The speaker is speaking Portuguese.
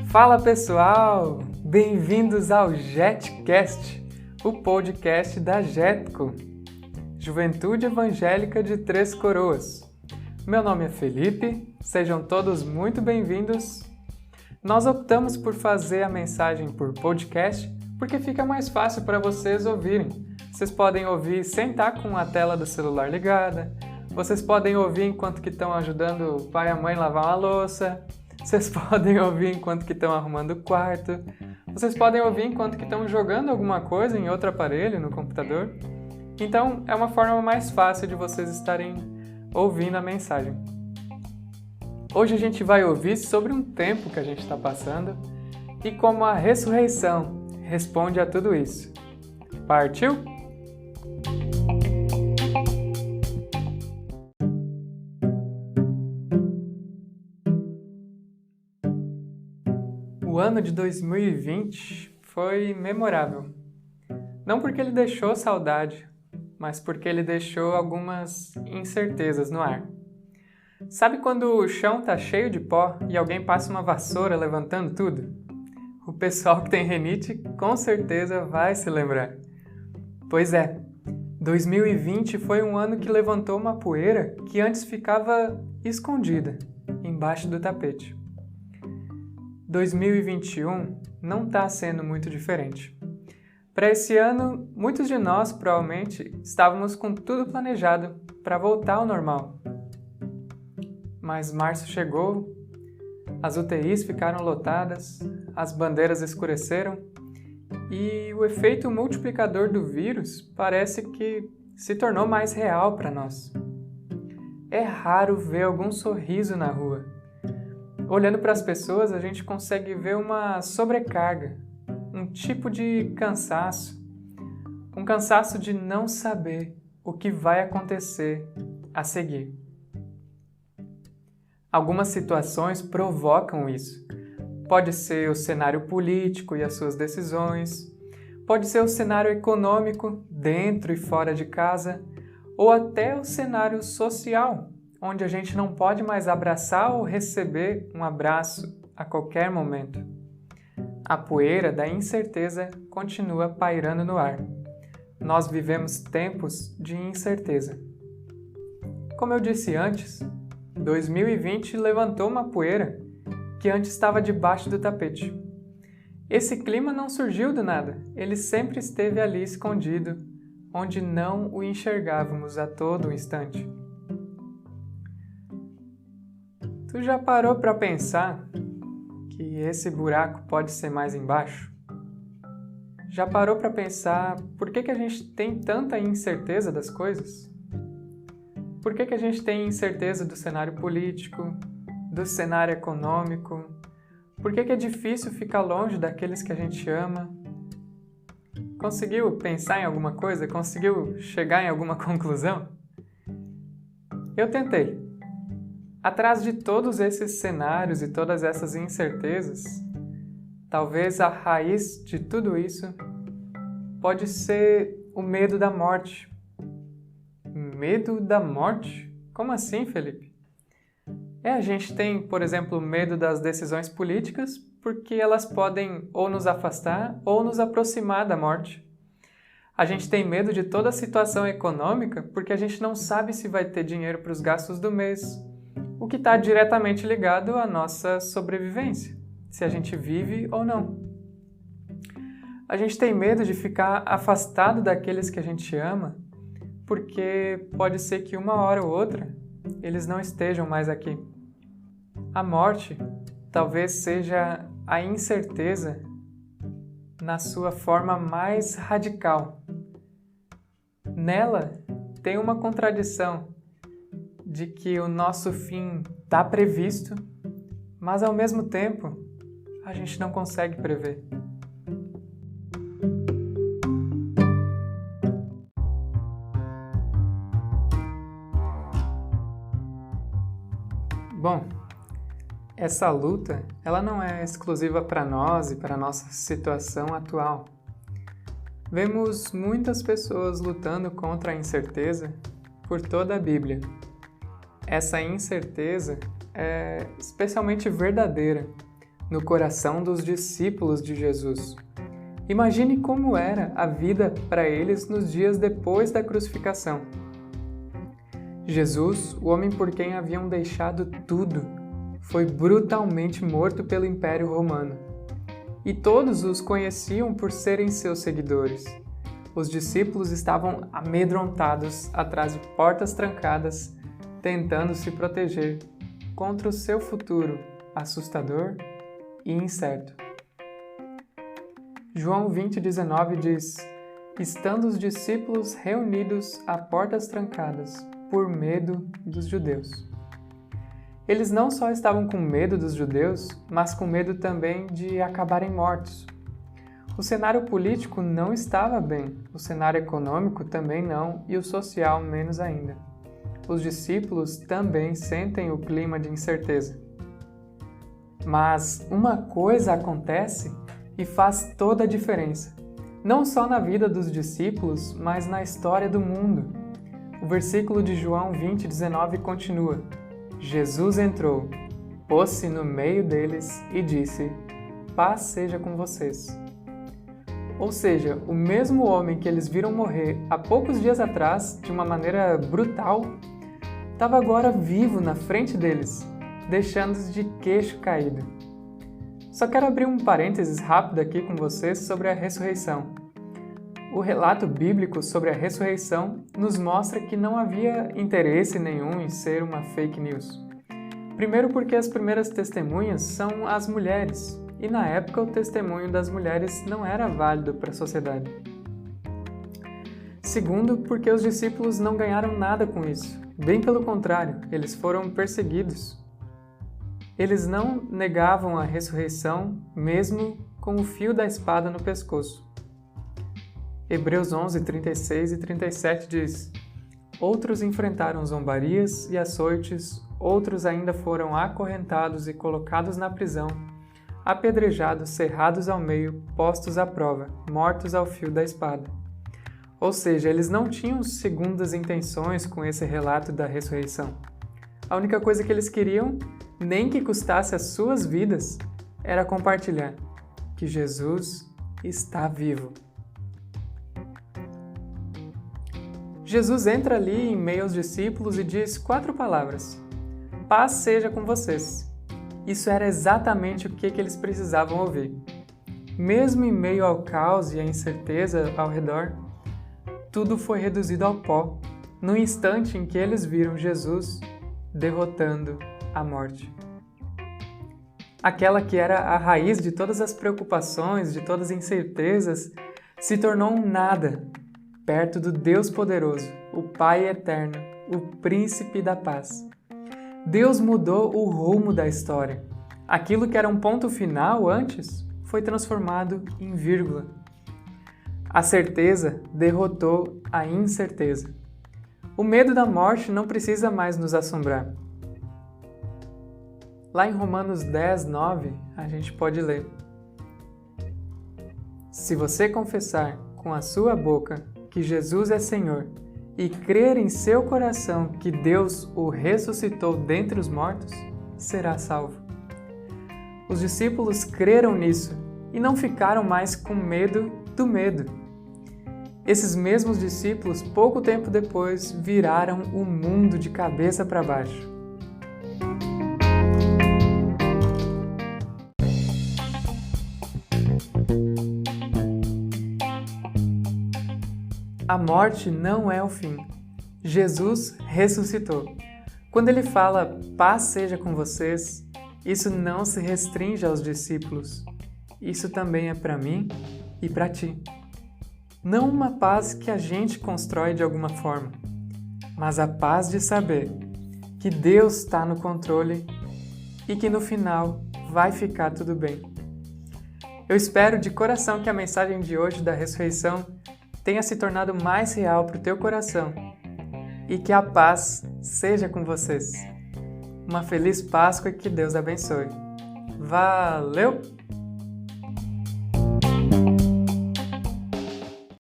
Fala pessoal, bem-vindos ao JETcast, o podcast da JETCO, Juventude Evangélica de Três Coroas. Meu nome é Felipe, sejam todos muito bem-vindos. Nós optamos por fazer a mensagem por podcast porque fica mais fácil para vocês ouvirem. Vocês podem ouvir sem estar com a tela do celular ligada, vocês podem ouvir enquanto que estão ajudando o pai e a mãe a lavar uma louça, vocês podem ouvir enquanto que estão arrumando o quarto, vocês podem ouvir enquanto que estão jogando alguma coisa em outro aparelho, no computador. Então, é uma forma mais fácil de vocês estarem ouvindo a mensagem. Hoje a gente vai ouvir sobre um tempo que a gente está passando e como a ressurreição responde a tudo isso. Partiu? O ano de 2020 foi memorável. Não porque ele deixou saudade, mas porque ele deixou algumas incertezas no ar. Sabe quando o chão tá cheio de pó e alguém passa uma vassoura levantando tudo? O pessoal que tem rinite com certeza vai se lembrar. Pois é, 2020 foi um ano que levantou uma poeira que antes ficava escondida, embaixo do tapete. 2021 não está sendo muito diferente. Para esse ano, muitos de nós provavelmente estávamos com tudo planejado para voltar ao normal. Mas março chegou, as UTIs ficaram lotadas, as bandeiras escureceram e o efeito multiplicador do vírus parece que se tornou mais real para nós. É raro ver algum sorriso na rua. Olhando para as pessoas, a gente consegue ver uma sobrecarga, um tipo de cansaço, um cansaço de não saber o que vai acontecer a seguir. Algumas situações provocam isso. Pode ser o cenário político e as suas decisões, pode ser o cenário econômico dentro e fora de casa, ou até o cenário social, onde a gente não pode mais abraçar ou receber um abraço a qualquer momento. A poeira da incerteza continua pairando no ar. Nós vivemos tempos de incerteza. Como eu disse antes, 2020 levantou uma poeira que antes estava debaixo do tapete. Esse clima não surgiu do nada, ele sempre esteve ali escondido, onde não o enxergávamos a todo instante. Tu já parou para pensar que esse buraco pode ser mais embaixo? Já parou para pensar por que a gente tem tanta incerteza das coisas? Por que a gente tem incerteza do cenário político, do cenário econômico? Por que é difícil ficar longe daqueles que a gente ama? Conseguiu pensar em alguma coisa? Conseguiu chegar em alguma conclusão? Eu tentei. Atrás de todos esses cenários e todas essas incertezas, talvez a raiz de tudo isso pode ser o medo da morte. Medo da morte? Como assim, Felipe? A gente tem, por exemplo, medo das decisões políticas porque elas podem ou nos afastar ou nos aproximar da morte. A gente tem medo de toda a situação econômica porque a gente não sabe se vai ter dinheiro para os gastos do mês, o que está diretamente ligado à nossa sobrevivência, se a gente vive ou não. A gente tem medo de ficar afastado daqueles que a gente ama, porque pode ser que uma hora ou outra eles não estejam mais aqui. A morte talvez seja a incerteza na sua forma mais radical. Nela tem uma contradição de que o nosso fim está previsto, mas ao mesmo tempo a gente não consegue prever. Bom, essa luta ela não é exclusiva para nós e para a nossa situação atual. Vemos muitas pessoas lutando contra a incerteza por toda a Bíblia. Essa incerteza é especialmente verdadeira no coração dos discípulos de Jesus. Imagine como era a vida para eles nos dias depois da crucificação. Jesus, o homem por quem haviam deixado tudo, foi brutalmente morto pelo Império Romano. E todos os conheciam por serem seus seguidores. Os discípulos estavam amedrontados atrás de portas trancadas, tentando se proteger contra o seu futuro assustador e incerto. João 20:19 diz: estando os discípulos reunidos a portas trancadas, por medo dos judeus. Eles não só estavam com medo dos judeus, mas com medo também de acabarem mortos. O cenário político não estava bem, o cenário econômico também não e o social menos ainda. Os discípulos também sentem o clima de incerteza. Mas uma coisa acontece e faz toda a diferença, não só na vida dos discípulos, mas na história do mundo. O versículo de João 20:19 continua: Jesus entrou, pôs-se no meio deles e disse: paz seja com vocês. Ou seja, o mesmo homem que eles viram morrer há poucos dias atrás, de uma maneira brutal, estava agora vivo na frente deles, deixando-os de queixo caído. Só quero abrir um parênteses rápido aqui com vocês sobre a ressurreição. O relato bíblico sobre a ressurreição nos mostra que não havia interesse nenhum em ser uma fake news. Primeiro porque as primeiras testemunhas são as mulheres, e na época o testemunho das mulheres não era válido para a sociedade. Segundo, porque os discípulos não ganharam nada com isso. Bem pelo contrário, eles foram perseguidos. Eles não negavam a ressurreição, mesmo com o fio da espada no pescoço. Hebreus 11:36 e 37 diz: outros enfrentaram zombarias e açoites, outros ainda foram acorrentados e colocados na prisão, apedrejados, cerrados ao meio, postos à prova, mortos ao fio da espada. Ou seja, eles não tinham segundas intenções com esse relato da ressurreição. A única coisa que eles queriam, nem que custasse as suas vidas, era compartilhar que Jesus está vivo. Jesus entra ali em meio aos discípulos e diz 4 palavras: paz seja com vocês. Isso era exatamente o que eles precisavam ouvir. Mesmo em meio ao caos e à incerteza ao redor, tudo foi reduzido ao pó, no instante em que eles viram Jesus derrotando a morte. Aquela que era a raiz de todas as preocupações, de todas as incertezas, se tornou um nada, perto do Deus poderoso, o Pai eterno, o Príncipe da paz. Deus mudou o rumo da história. Aquilo que era um ponto final antes foi transformado em vírgula. A certeza derrotou a incerteza. O medo da morte não precisa mais nos assombrar. Lá em Romanos 10:9, a gente pode ler: se você confessar com a sua boca que Jesus é Senhor e crer em seu coração que Deus o ressuscitou dentre os mortos, será salvo. Os discípulos creram nisso e não ficaram mais com medo do medo. Esses mesmos discípulos, pouco tempo depois, viraram o mundo de cabeça para baixo. A morte não é o fim. Jesus ressuscitou. Quando ele fala, paz seja com vocês, isso não se restringe aos discípulos. Isso também é para mim e para ti. Não uma paz que a gente constrói de alguma forma, mas a paz de saber que Deus está no controle e que no final vai ficar tudo bem. Eu espero de coração que a mensagem de hoje da ressurreição tenha se tornado mais real para o teu coração e que a paz seja com vocês. Uma feliz Páscoa e que Deus abençoe. Valeu!